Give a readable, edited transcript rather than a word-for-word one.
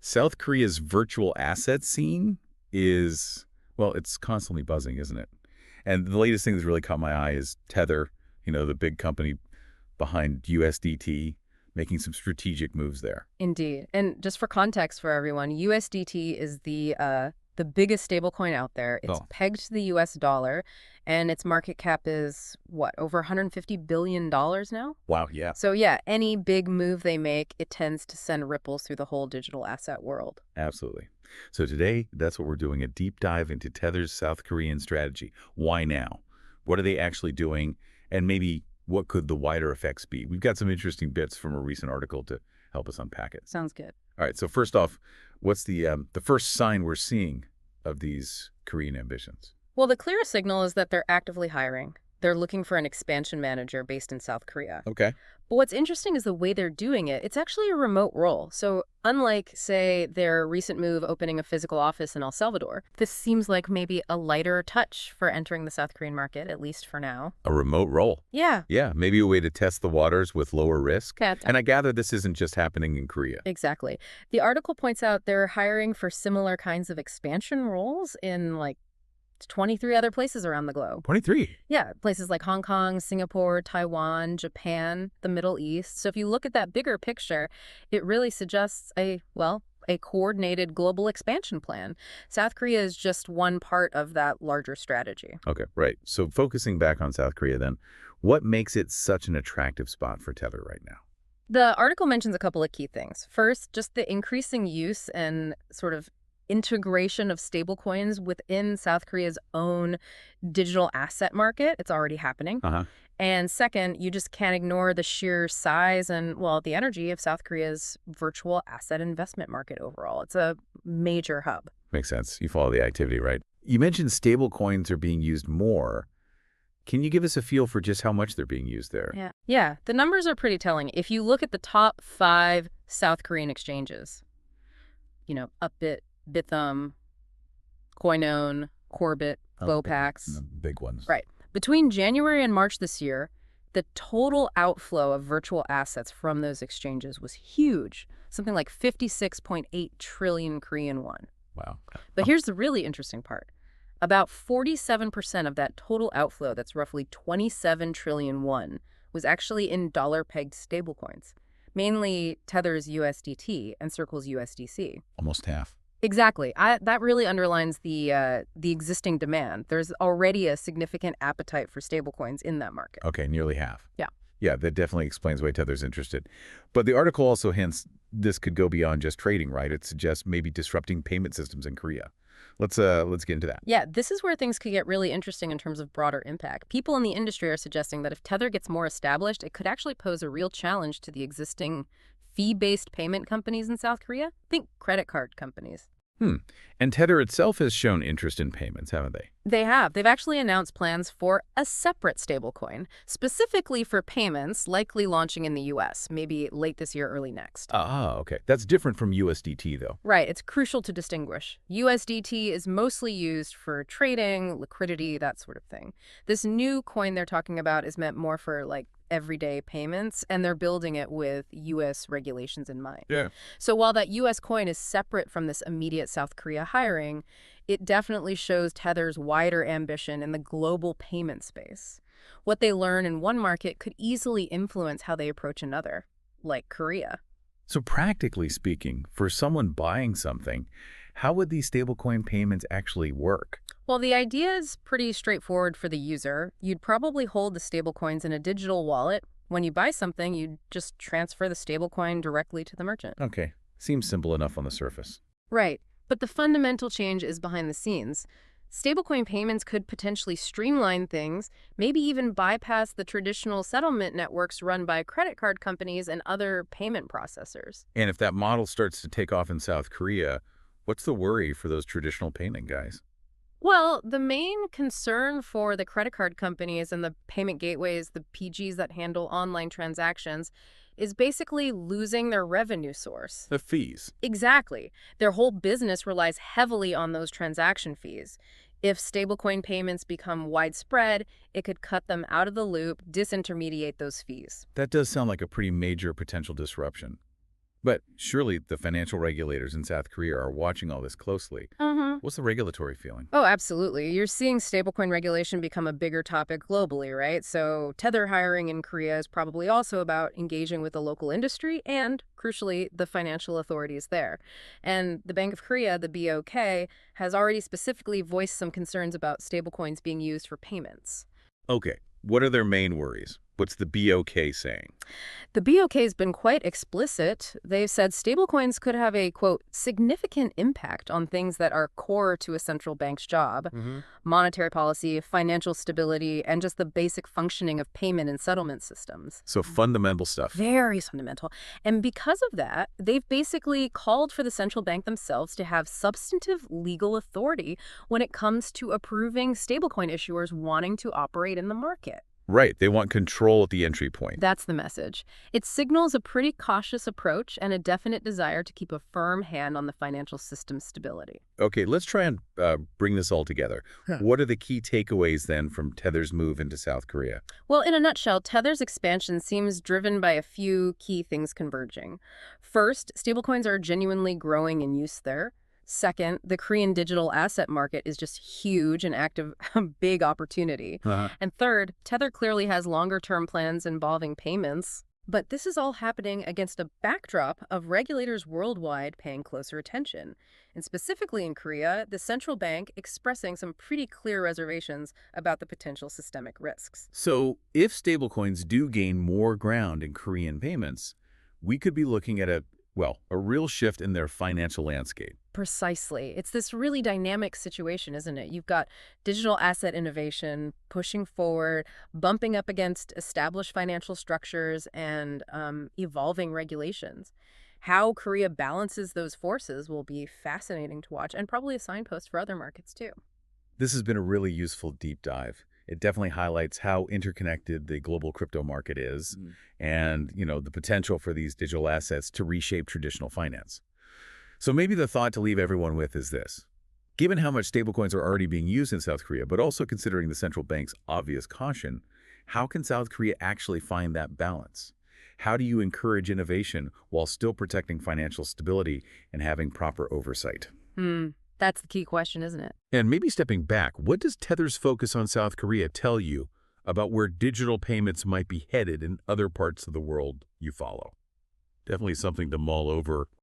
South Korea's virtual asset scene is, well, it's constantly buzzing, isn't it? And the latest thing that's really caught my eye is Tether, the big company behind USDT, making some strategic moves there. Indeed. And just for context for everyone, USDT is the biggest stablecoin out there. It's Oh, pegged to the US dollar, and its market cap is, what, over $150 billion now? wow, yeah, So yeah, any big move they make, it tends to send ripples through the whole digital asset world. absolutely. So today, that's what we're doing, a deep dive into Tether's South Korean strategy. Why now? What are they actually doing? And maybe what could the wider effects be? We've got some interesting bits from a recent article to help us unpack it. Sounds good. All right, so first off, what's the first sign we're seeing of these Korean ambitions? Well, the clearest signal is that they're actively hiring. They're looking for an expansion manager based in South Korea. Okay. But what's interesting is the way they're doing it. It's actually a remote role. So unlike, say, their recent move opening a physical office in El Salvador, this seems like maybe a lighter touch for entering the South Korean market, at least for now. A remote role. Yeah. Yeah, maybe a way to test the waters with lower risk. Yeah, And I gather this isn't just happening in Korea. exactly. The article points out they're hiring for similar kinds of expansion roles in 23 other places around the globe. 23. Yeah, places like Hong Kong, Singapore, Taiwan, Japan, the Middle East. So if you look at that bigger picture, it really suggests a coordinated global expansion plan. South Korea is just one part of that larger strategy. Okay, right. So focusing back on South Korea then, what makes it such an attractive spot for Tether right now? The article mentions a couple of key things. First, just the increasing use and sort of integration of stablecoins within South Korea's own digital asset market. It's already happening. Uh-huh. And second, you just can't ignore the sheer size and, well, the energy of South Korea's virtual asset investment market overall. It's a major hub. Makes sense. You follow the activity, right? You mentioned stablecoins are being used more. Can you give us a feel for just how much they're being used there? Yeah, the numbers are pretty telling. If you look at the top 5 South Korean exchanges, Upbit, Bithum, Coinon, Corbit, Bopax. The big ones. Right. Between January and March this year, the total outflow of virtual assets from those exchanges was huge, something like 56.8 trillion Korean won. Wow. But here's the really interesting part. About 47% of that total outflow, that's roughly 27 trillion won, was actually in dollar-pegged stablecoins, mainly Tether's USDT and Circle's USDC. Almost half. Exactly. That really underlines the existing demand. There's already a significant appetite for stablecoins in that market. Okay, nearly half. Yeah. Yeah, that definitely explains why Tether's interested. But the article also hints this could go beyond just trading, right? It suggests maybe disrupting payment systems in Korea. Let's get into that. Yeah, this is where things could get really interesting in terms of broader impact. People in the industry are suggesting that if Tether gets more established, it could actually pose a real challenge to the existing fee-based payment companies in South Korea. Think credit card companies. And Tether itself has shown interest in payments, haven't they? They have. They've actually announced plans for a separate stablecoin, specifically for payments, likely launching in the US, maybe late this year, early next. Ah, okay. That's different from USDT, though. Right, it's crucial to distinguish. USDT is mostly used for trading, liquidity, that sort of thing. This new coin they're talking about is meant more for, everyday payments, and they're building it with U.S. regulations in mind. Yeah. So while that U.S. coin is separate from this immediate South Korea hiring, it definitely shows Tether's wider ambition in the global payment space. What they learn in one market could easily influence how they approach another, like Korea. So practically speaking, for someone buying something, how would these stablecoin payments actually work? Well, the idea is pretty straightforward for the user. You'd probably hold the stablecoins in a digital wallet. When you buy something, you'd just transfer the stablecoin directly to the merchant. Okay. Seems simple enough on the surface. Right. But the fundamental change is behind the scenes. Stablecoin payments could potentially streamline things, maybe even bypass the traditional settlement networks run by credit card companies and other payment processors. And if that model starts to take off in South Korea, what's the worry for those traditional payment guys? Well, the main concern for the credit card companies and the payment gateways, the PGs that handle online transactions, is basically losing their revenue source. The fees. Exactly. Their whole business relies heavily on those transaction fees. If stablecoin payments become widespread, it could cut them out of the loop, disintermediate those fees. That does sound like a pretty major potential disruption. But surely the financial regulators in South Korea are watching all this closely. Mm-hmm. What's the regulatory feeling? Oh, absolutely. You're seeing stablecoin regulation become a bigger topic globally, right? So Tether hiring in Korea is probably also about engaging with the local industry and, crucially, the financial authorities there. And the Bank of Korea, the BOK, has already specifically voiced some concerns about stablecoins being used for payments. Okay, what are their main worries? What's the BOK saying? The BOK has been quite explicit. They've said stablecoins could have a, quote, significant impact on things that are core to a central bank's job: Hmm. monetary policy, financial stability, and just the basic functioning of payment and settlement systems. So fundamental stuff. Very fundamental. And because of that, they've basically called for the central bank themselves to have substantive legal authority when it comes to approving stablecoin issuers wanting to operate in the market. Right, they want control at the entry point. That's the message. It signals a pretty cautious approach and a definite desire to keep a firm hand on the financial system's stability. Okay, let's try and bring this all together. Huh. What are the key takeaways then from Tether's move into South Korea? Well, in a nutshell, Tether's expansion seems driven by a few key things converging. First, stablecoins are genuinely growing in use there. Second, the Korean digital asset market is just huge and active, a big opportunity. Uh-huh. And third, Tether clearly has longer-term plans involving payments. But this is all happening against a backdrop of regulators worldwide paying closer attention. And specifically in Korea, the central bank expressing some pretty clear reservations about the potential systemic risks. So if stablecoins do gain more ground in Korean payments, we could be looking at a real shift in their financial landscape. Precisely. It's this really dynamic situation, isn't it? You've got digital asset innovation pushing forward, bumping up against established financial structures and evolving regulations. How Korea balances those forces will be fascinating to watch and probably a signpost for other markets, too. This has been a really useful deep dive. It definitely highlights how interconnected the global crypto market is and, the potential for these digital assets to reshape traditional finance. So maybe the thought to leave everyone with is this. Given how much stablecoins are already being used in South Korea, but also considering the central bank's obvious caution, how can South Korea actually find that balance? How do you encourage innovation while still protecting financial stability and having proper oversight? That's the key question, isn't it? And maybe stepping back, what does Tether's focus on South Korea tell you about where digital payments might be headed in other parts of the world you follow? Definitely something to mull over